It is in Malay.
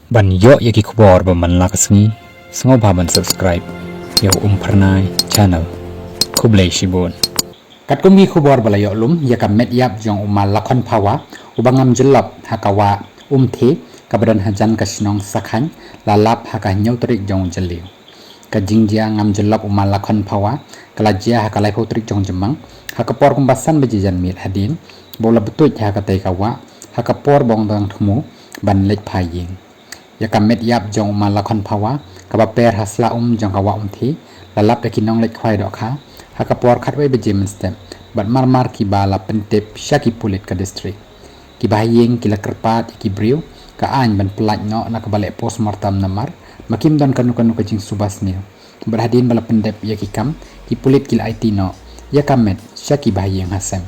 Ban yo yaki kubor ba man lakasngi sengo ba ban subscribe yo pernai channel kublai shibun kat kumgi kubor bala yo lum yaka met yap jong umal lakon pawa ubangam jelap hakawa the kabadan hajan kasinong sakhan lalap haka nyotrik jong jeliu ka jingjia ngam jelap umal lakon pawa kalajia hakalai potrik jong jemang hakapor kumbasan bejijan mit hadin bola betut hakatai kawa hakapor bong dang thmu ban lek phaying yaka met yap jong umal lakon pawa kaba per hasla jong kawa thi lalap de kinong lek khwai do kha hakapor khatwei bejim step bat marmar ki bala pentep shaki pulit ka district ki bahayeng ki lakerpat ki briu ka an ban plat no na ka balek postmortem namar makim don kanu ka jing subas ni berhadin bala pendep yaki kam ki pulit ki IT no yaka met shaki bahayeng hasem